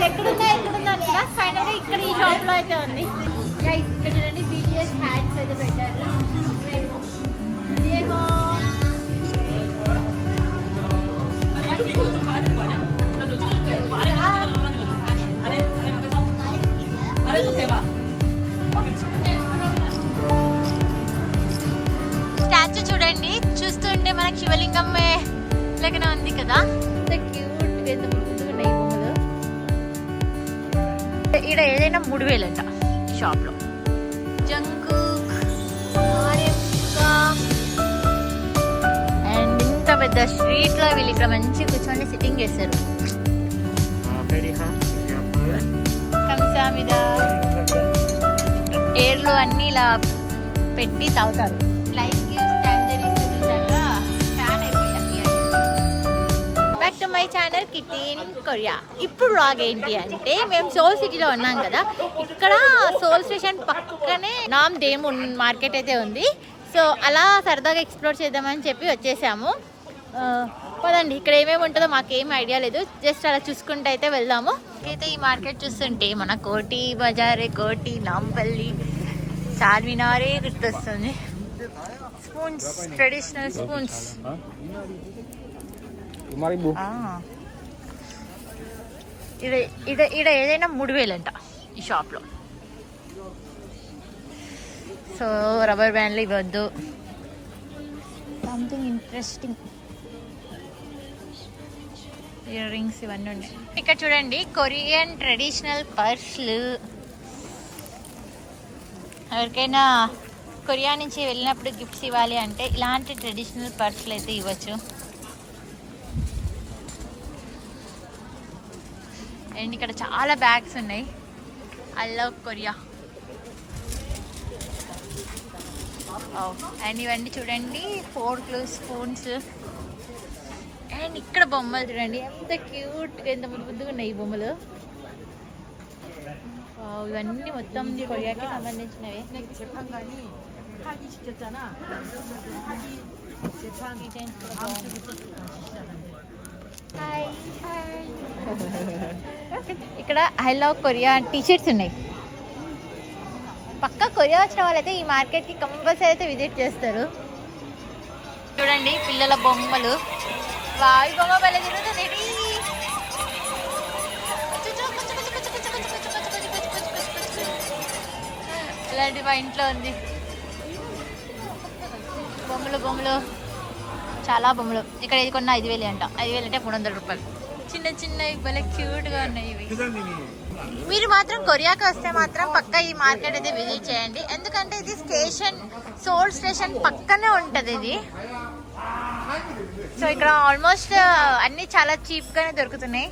ఎక్కడుందా అనుకున్నా ఫైనల్ గా ఇక్కడ ఈ షాప్ లో అయితే ఉంది. ఇక్కడ చూడండి BTS హ్యాట్స్ అయితే పెట్టారు. స్టాచ్యూ చూడండి, చూస్తుంటే మనకి శివలింగం లెక్కన ఉంది కదా, క్యూట్ ఎంత ముందుగా ఉన్నాయి బొమ్మలు. ఇక్కడ ఏదైనా 3000 అంట ఈ షాప్ లో. జంకుక్ అండ్ ఇంత పెద్ద స్ట్రీట్ లో వీళ్ళు ఇక్కడ మంచి కూర్చొని సిట్టింగ్ చేస్తారు. కంసామిద ఏర్లు అన్ని ఇలా పెట్టి తాగుతారు. Back to my channel kitty in Korea. ఇప్పుడు వ్లాగ్ ఏంటి అంటే, మేము సోల్ సిటీలో ఉన్నాం కదా, ఇక్కడ సోల్ స్టేషన్ పక్కనే నామ్ దేమున్ మార్కెట్ అయితే ఉంది. సో అలా సరదాగా ఎక్స్ప్లోర్ చేద్దామని చెప్పి వచ్చేసాము. పదండి, ఇక్కడ ఏమేమి ఉంటుందో మాకేం ఐడియా లేదు, జస్ట్ అలా చూసుకుంటూ అయితే వెళ్దాము. అయితే ఈ మార్కెట్ చూస్తుంటే మన కోటి బజారే, కోటి నాంపల్లి, చార్మినారే గుర్తొస్తుంది. Spoons, traditional spoons. ఇక్కడ ఏదైనా 3000 అంట ఈ షాప్లో. సో రబ్బర్ బ్యాండ్లు ఇవ్వద్దు. సంథింగ్ ఇంట్రెస్టింగ్ ఇయర్ రింగ్స్ ఇవన్నీ ఉన్నాయి. ఇక్కడ చూడండి కొరియన్ ట్రెడిషనల్ పర్స్లు. ఎవరికైనా కొరియా నుంచి వెళ్ళినప్పుడు గిఫ్ట్స్ ఇవ్వాలి అంటే ఇలాంటి ట్రెడిషనల్ పర్స్లు అయితే ఇవ్వచ్చు. అండ్ ఇక్కడ చాలా బ్యాగ్స్ ఉన్నాయి. I love Korea. అండ్ ఇవన్నీ చూడండి ఫోర్క్లు, స్పూన్స్. అండ్ ఇక్కడ బొమ్మలు చూడండి ఎంత క్యూట్గా, ఎంత ముద్దుగా ఉన్నాయి ఈ బొమ్మలు. ఇవన్నీ మొత్తం కొరియాకి సంబంధించినవి. ఇక్కడ ఐ లవ్ కొరియా టీషర్ట్స్ ఉన్నాయి. పక్కా కొరియా వచ్చిన వాళ్ళైతే ఈ మార్కెట్కి కంపల్సరీ అయితే విజిట్ చేస్తారు. చూడండి పిల్లల బొమ్మలు. వాయి బొమ్మ భలే తిరుగుతుంది. ఇలాంటి మా ఇంట్లో ఉంది. బొమ్మలు చాలా బొమ్మలు. ఇక్కడ ఇది కొన్న 5000 అంట. 5000 అంటే 300 రూపాయలు. చిన్న చిన్నవి భలే క్యూట్గా ఉన్నాయి ఇవి. మీరు మాత్రం కొరియాకి వస్తే మాత్రం పక్కా ఈ మార్కెట్ అయితే విజిట్ చేయండి. ఎందుకంటే ఇది స్టేషన్, సోల్ స్టేషన్ పక్కనే ఉంటుంది ఇది. సో ఇక్కడ ఆల్మోస్ట్ అన్నీ చాలా చీప్గానే దొరుకుతున్నాయి.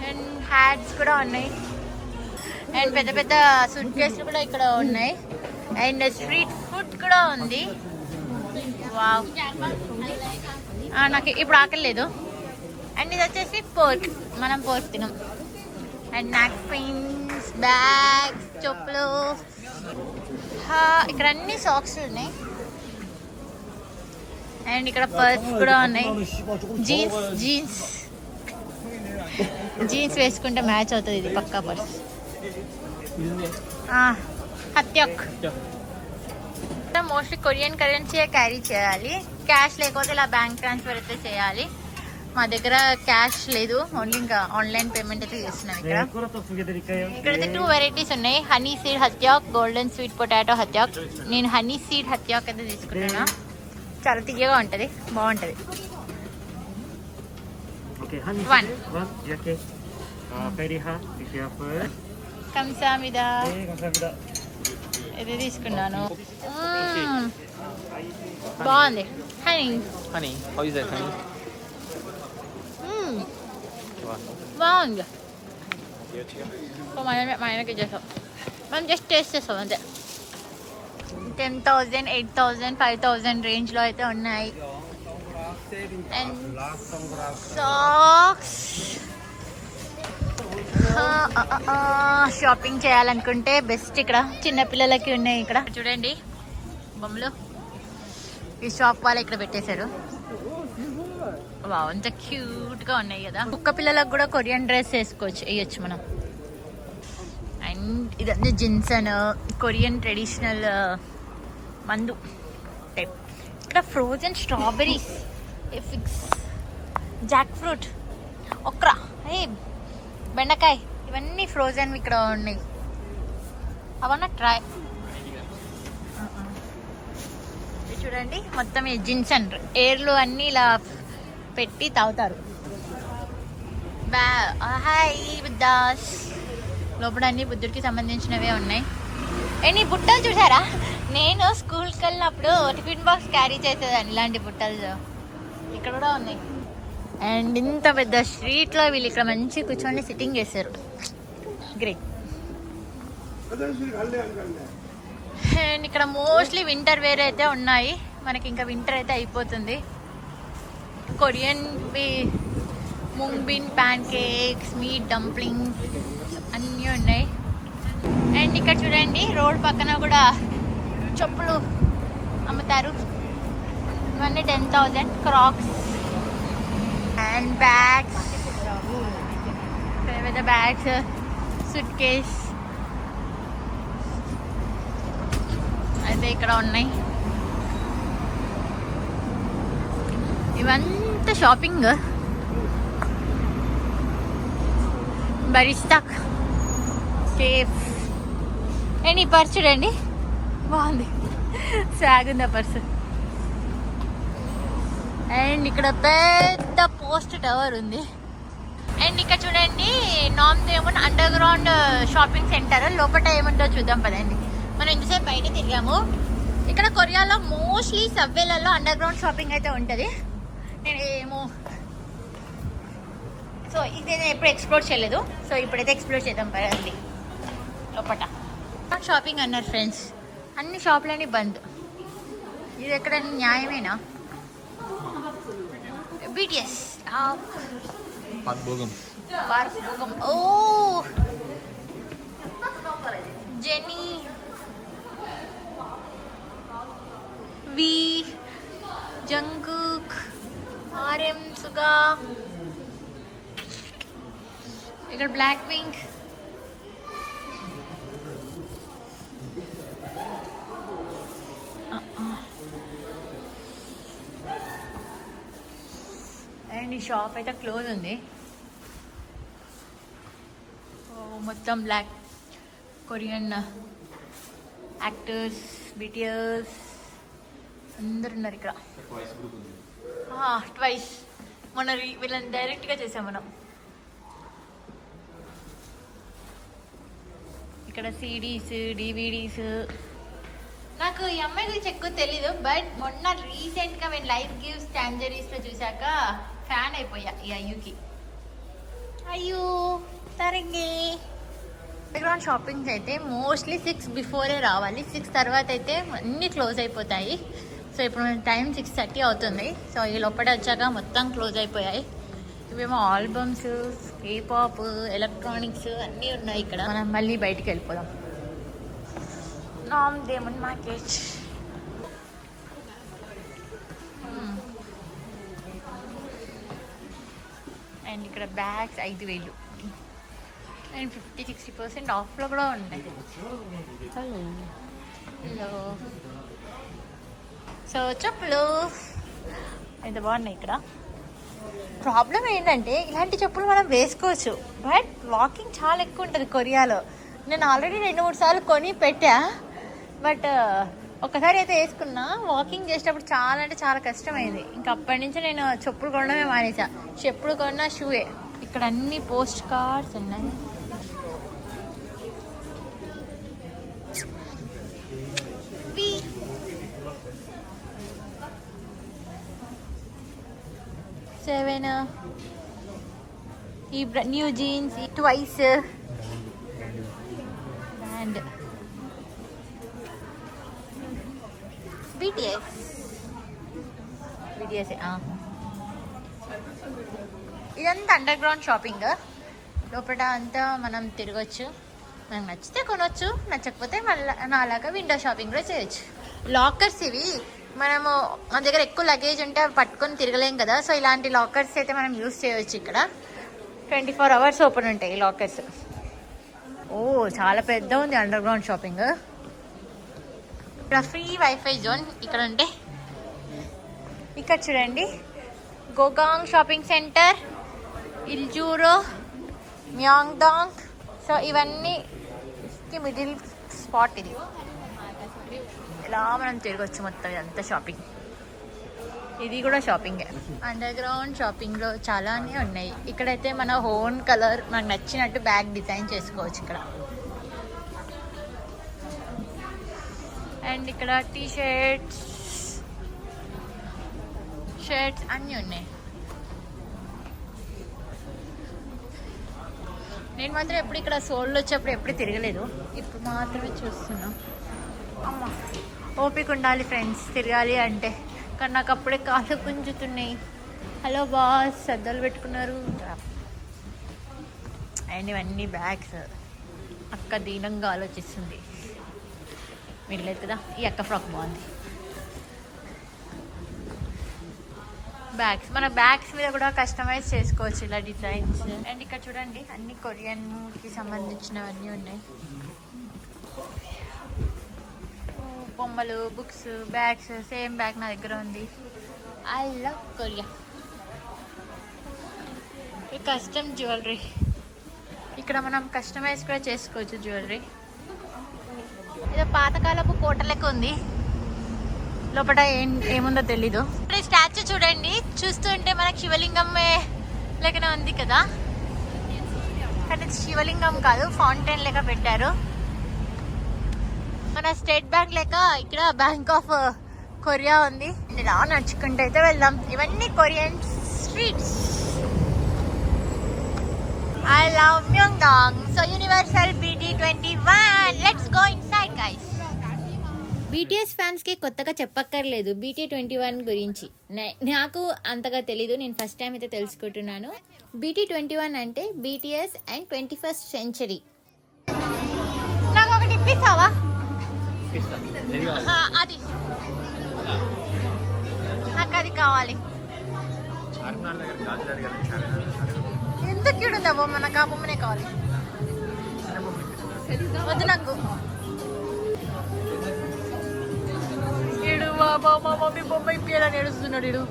అండ్ హ్యాట్స్ కూడా ఉన్నాయి. అండ్ పెద్ద పెద్ద సూట్ కేసులు కూడా ఇక్కడ ఉన్నాయి. అండ్ స్ట్రీట్ ఫుడ్ కూడా ఉంది. వావ్, నాకు ఇప్పుడు ఆకలి లేదు. అండ్ ఇది వచ్చేసి పోర్క్, మనం పోర్క్ తినం. అండ్ నాప్కిన్స్, బ్యాగ్స్, చెప్పులు. ఇక్కడ అన్ని సాక్స్ ఉన్నాయి. అండ్ ఇక్కడ పర్స్ కూడా ఉన్నాయి. జీన్స్ వేసుకుంటే మ్యాచ్ అవుతుంది ఇది పక్కా పర్స్. హత్యక్. మోస్ట్లీ కొరియన్ కరెన్సీ క్యారీ చేయాలి. క్యాష్ లేకపోతే ఇలా బ్యాంక్ ట్రాన్స్ఫర్ అయితే చేయాలి. మా దగ్గర క్యాష్ లేదు, ఓన్లీ ఇంకా ఆన్లైన్ పేమెంట్ అయితే చేస్తున్నాం. ఇక్కడైతే 2 వెరైటీస్ ఉన్నాయి. హనీ సీడ్ హత్యాక్, గోల్డెన్ స్వీట్ పొటాటో హత్యాక్. నేను హనీ సీడ్ హత్యాక్ అయితే తీసుకుంటున్నా. చాలా తీయగా ఉంటుంది, బాగుంటుంది. కంసామిద ఇది తీసుకున్నాను. బాగుంది. హనీ బాగుంది. మా ఆయనకి చేస్తాం, మనం జస్ట్ టేస్ట్ చేస్తాం అంతే. 10,000, 8,000, 5,000 రేంజ్లో అయితే ఉన్నాయి. And socks. షాపింగ్ చేయాలనుకుంటే బెస్ట్ ఇక్కడ చిన్నపిల్లలకి ఉన్నాయి. ఇక్కడ చూడండి బొమ్మలు. ఈ షాప్ వాళ్ళు ఇక్కడ పెట్టేశారు. వావ్, అంత క్యూట్గా ఉన్నాయి కదా. కుక్క పిల్లలకు కూడా కొరియన్ డ్రెస్ వేయచ్చు మనం. అండ్ ఇదంతా జిన్సన్ కొరియన్ ట్రెడిషనల్ మందు టైప్. ఇక్కడ frozen strawberries, figs, jackfruit, okra, బెండకాయ, ఇవన్నీ ఫ్రోజన్ ఇక్కడ ఉన్నాయి. అవన్నా ట్రై. చూడండి మొత్తం జిన్సన్ ఎయిర్లు అన్నీ ఇలా పెట్టి తాగుతారు. హాయ్ బుద్ధాస్. లోపల అన్ని బుద్ధుడికి సంబంధించినవే ఉన్నాయి. అండ్ ఈ బుట్టలు చూసారా, నేను స్కూల్కి వెళ్ళినప్పుడు టిఫిన్ బాక్స్ క్యారీ చేసేదాన్ని ఇలాంటి బుట్టలు. ఇక్కడ కూడా ఉన్నాయి. అండ్ ఇంత పెద్ద స్ట్రీట్లో వీళ్ళు ఇక్కడ మంచి కూర్చొని సిట్టింగ్ చేశారు. గ్రేట్. అండ్ ఇక్కడ మోస్ట్లీ వింటర్ వేర్ అయితే ఉన్నాయి. మనకి ఇంకా వింటర్ అయితే అయిపోతుంది. Korean mung bean pancakes, meat dumplings అన్నీ ఉన్నాయి. అండ్ ఇక్కడ చూడండి రోడ్ పక్కన కూడా చెప్పులు అమ్ముతారు. ఇవన్నీ 10,000. క్రాక్స్ అండ్ బ్యాగ్స్, పెద్ద బ్యాగ్స్, సూట్ కేస్ అయితే ఇక్కడ ఉన్నాయి. ఇవంతా షాపింగ్. బరిస్తా కేఫ్. అండ్ ఈ పర్స్ చూడండి, బాగుంది, స్వాగ్ ఉంది ఆ పర్స్. అండ్ ఇక్కడ పెద్ద పోస్ట్ టవర్ ఉంది. అండ్ ఇక్కడ చూడండి నామ్దేమన్ అండర్ గ్రౌండ్ షాపింగ్ సెంటర్. లోపల ఏముంటో చూద్దాం పదండి. మనం ఇంతసేపు బయట తిరిగాము. ఇక్కడ కొరియాలో మోస్ట్లీ సబ్వేలలో అండర్ గ్రౌండ్ షాపింగ్ అయితే ఉంటుంది. నేను ఏమో సో ఇది నేను ఎప్పుడు ఎక్స్ప్లోర్ చేయలేదు. సో ఇప్పుడైతే ఎక్స్ప్లోర్ చేద్దాం పదండి. లోపల షాపింగ్ అన్నారు ఫ్రెండ్స్, అన్ని షాపులన్నీ బంద్. ఇది ఎక్కడ న్యాయమేనా? BTS ఓ జెనీ వి జంగుక్ RM సుగా. ఇక్కడ బ్లాక్ పింక్. అండ్ ఈ షాప్ అయితే క్లోజ్ ఉంది. మొత్తం బ్లాక్ కొరియన్ యాక్టర్స్, BTS అందరు ఉన్నారు ఇక్కడ. ట్వైస్ మొన్న వీళ్ళని డైరెక్ట్గా చేసాం మనం. ఇక్కడ CDs, DVDs. నాకు ఈ అమ్మాయి గురించి ఎక్కువ తెలీదు, బట్ మొన్న రీసెంట్గా నేను లైఫ్ గివ్స్ టాంజరీస్లో చూసాక ఫ్యాన్ అయిపోయా ఈ అయ్యూకి. అయ్యో తరంగి. అండర్గ్రౌండ్ షాపింగ్స్ అయితే మోస్ట్లీ 6 బిఫోరే రావాలి. 6 తర్వాత అయితే అన్నీ క్లోజ్ అయిపోతాయి. సో ఇప్పుడు టైం 6:30 అవుతుంది. సో ఈ లోపల వచ్చాక మొత్తం క్లోజ్ అయిపోయాయి. ఇవేమో ఆల్బమ్స్, K-pop, ఎలక్ట్రానిక్స్ అన్నీ ఉన్నాయి ఇక్కడ. మనం మళ్ళీ బయటికి వెళ్ళిపోదాం. నామ్దేమన్ మార్కెట్. అండ్ ఇక్కడ బ్యాగ్స్ 5,000 అండ్ 50-60% ఆఫ్లో కూడా ఉన్నాయి. హలో. సో చెప్పులు అయితే బాగున్నాయి ఇక్కడ. ప్రాబ్లం ఏంటంటే ఇలాంటి చెప్పులు మనం వేసుకోవచ్చు, బట్ వాకింగ్ చాలా ఎక్కువ ఉంటుంది కొరియాలో. నేను ఆల్రెడీ 2-3 సార్లు కొని పెట్టా, బట్ ఒకసారి అయితే వేసుకున్నా. వాకింగ్ చేసేటప్పుడు చాలా అంటే చాలా కష్టమైంది. ఇంకా అప్పటి నుంచి నేను చెప్పులు కొనడమే మానేసా. చెప్పులు కొన్నా షూయే. ఇక్కడ అన్ని పోస్ట్ కార్డ్స్ ఉన్నాయి. సెవెన్ ఈ new genes, twice and BTS. ఇదంతా అండర్ గ్రౌండ్ షాపింగ్. లోపల అంతా మనం తిరగచ్చు. మనకు నచ్చితే కొనవచ్చు, నచ్చకపోతే మళ్ళీ నాలాగా విండో షాపింగ్ కూడా చేయొచ్చు. లాకర్స్ ఇవి మనము మన దగ్గర ఎక్కువ లగేజ్ ఉంటే అవి పట్టుకొని తిరగలేం కదా, సో ఇలాంటి లాకర్స్ అయితే మనం యూస్ చేయవచ్చు. ఇక్కడ 24 hours ఓపెన్ ఉంటాయి ఈ లాకర్స్. ఓ చాలా పెద్ద ఉంది అండర్ గ్రౌండ్ షాపింగ్. ఇక్కడ ఫ్రీ వైఫై జోన్ ఇక్కడ ఉంటే. ఇక్కడ చూడండి గోగాంగ్ షాపింగ్ సెంటర్, ఇల్జూరో, మ్యాంగ్డాంగ్. సో ఇవన్నీ మిడిల్ స్పాట్ ఇది. ఇలా మనం తిరగచ్చు మొత్తం ఇదంతా షాపింగ్. ఇది కూడా షాపింగే. అండర్ గ్రౌండ్ షాపింగ్లో చాలానే ఉన్నాయి. ఇక్కడైతే మన ఓన్ కలర్ మనకు నచ్చినట్టు బ్యాగ్ డిజైన్ చేసుకోవచ్చు ఇక్కడ. అండ్ ఇక్కడ టీషర్ట్స్, షర్ట్స్ అన్నీ ఉన్నాయి. నేను మాత్రం ఎప్పుడు ఇక్కడ సోల్లో వచ్చేప్పుడు ఎప్పుడు తిరగలేదు, ఇప్పుడు మాత్రమే చూస్తున్నా. అమ్మ ఓపిక ఉండాలి ఫ్రెండ్స్ తిరగాలి అంటే, కానీ నాకు అప్పుడే కాళ్ళు గుంజుతున్నాయి. హలో బాస్ సద్దలు పెట్టుకున్నారు. అండ్ ఇవన్నీ బ్యాగ్స్. అక్క దీనంగా ఆలోచిస్తుంది. వీళ్ళలేదు కదా, ఈ అక్క ఫ్రాక్ బాగుంది. బ్యాగ్స్, మన బ్యాగ్స్ మీద కూడా కస్టమైజ్ చేసుకోవచ్చు ఇలా డిజైన్స్. అండ్ ఇక్కడ చూడండి అన్ని కొరియన్కి సంబంధించినవన్నీ ఉన్నాయి. బొమ్మలు, బుక్స్, బ్యాగ్స్. సేమ్ బ్యాగ్ నా దగ్గర ఉంది. I love Korea. Custom jewellery, ఇక్కడ మనం కస్టమైజ్ కూడా చేసుకోవచ్చు జ్యువెలరీ. ఏదో పాతకాలపు కోట లెక్క ఉంది, లోపల ఏముందో తెలీదు. ఈ స్టాచ్యూ చూడండి, చూస్తుంటే మనకు శివలింగం లెక్కనే ఉంది కదా, కానీ శివలింగం కాదు, ఫౌంటైన్ లెక్క పెట్టారు. మన స్టేట్ బ్యాంక్ లెక్క ఇక్కడ బ్యాంక్ ఆఫ్ కొరియా ఉంది. ఇలా నడుచుకుంటూ అయితే వెళ్దాం. ఇవన్నీ Korean streets. I love Myeongdong. So universal BT21. Let's go inside guys. BTS ఫ్యాన్స్కి కొత్తగా చెప్పక్కర్లేదు BT21 గురించి. నాకు అంతగా తెలీదు, నేను ఫస్ట్ టైం అయితే తెలుసుకుంటున్నాను. BT21 అంటే BTS అండ్ 21st century. నాకు ఒకటి ఇప్పిస్తావా? అది నాకు అది కావాలి. ఎంత క్యూట్ ఉందా బొమ్మ, నాకు ఆ బొమ్మనే కావాలి. వద్దు నాకు. మా మమ్మీ బొమ్మ ఇప్పియాలని ఏడుస్తున్నాడు ఇడు.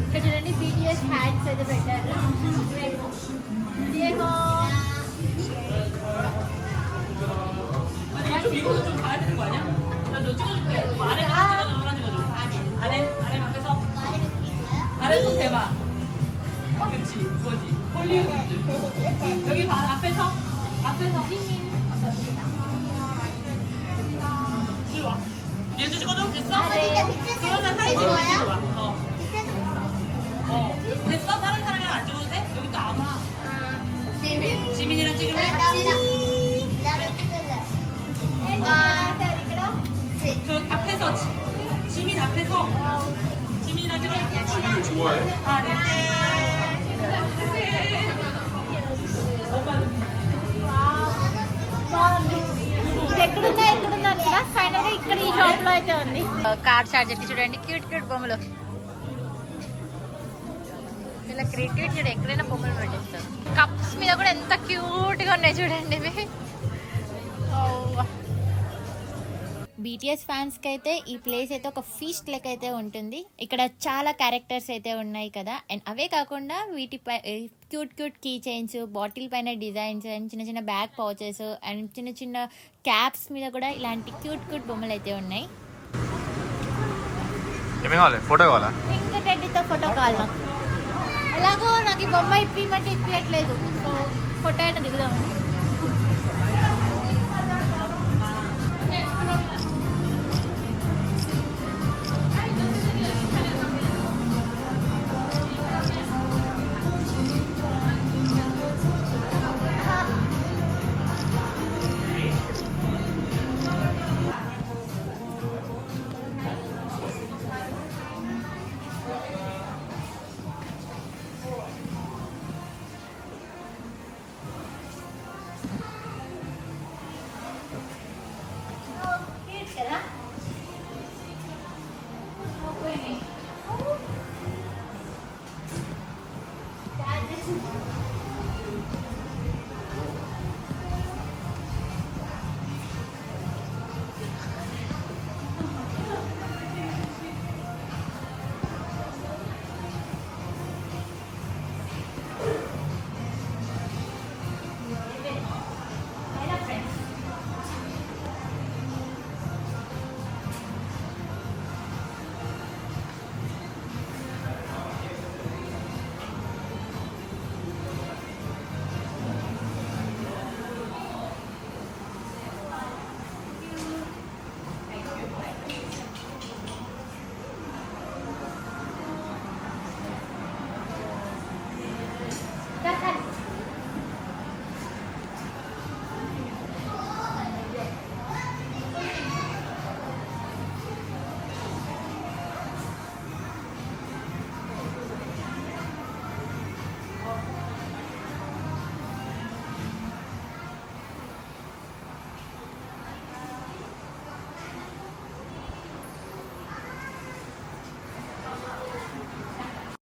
ఇక్కడ చూడండి BTS హ్యాట్స్ అయితే పెట్టారు. 됐어? 다른 사람이랑 안 찍어도 돼? 여기 또 아마 지민이랑 찍을래? 그 앞에서 지민 앞에서 지민이랑 찍을래? 지민 좋아해? 아 네. ఎక్కడుందా ఫైనల్ గా ఇక్కడ ఈ షాప్ లో అయితే ఉంది. కార్ చార్జర్ చూడండి, క్యూట్ క్యూట్ బొమ్మలు. ఇలా క్రియేటివిటీ చూడ ఎక్కడైనా బొమ్మలు పెట్టేస్తారు. కప్స్ మీద కూడా ఎంత క్యూట్ గా ఉన్నాయి చూడండి ఇవి. BTS ఫ్యాన్స్ కి అయితే ఈ ప్లేస్ అయితే ఒక ఫీస్ట్ లెక్క అయితే ఉంటుంది. ఇక్కడ చాలా క్యారెక్టర్స్ అయితే ఉన్నాయి కదా, అండ్ అవే కాకుండా వీటిపై cute cute key chains, bottle పైన డిజైన్స్, అండ్ చిన్న చిన్న బ్యాగ్ పౌచెస్, అండ్ చిన్న చిన్న క్యాప్స్ మీద కూడా ఇలాంటి క్యూట్ క్యూట్ బొమ్మలు అయితే ఉన్నాయి. ఫోటో కావాలా? ఇంకా టెడ్డీతో ఫోటో కావాలి నాకు. ఎలాగో నాకు ఈ బొమ్మ ఇప్పిమంటే ఇప్పియట్లేదు, సో ఫోటో అయినా దిగుదామని.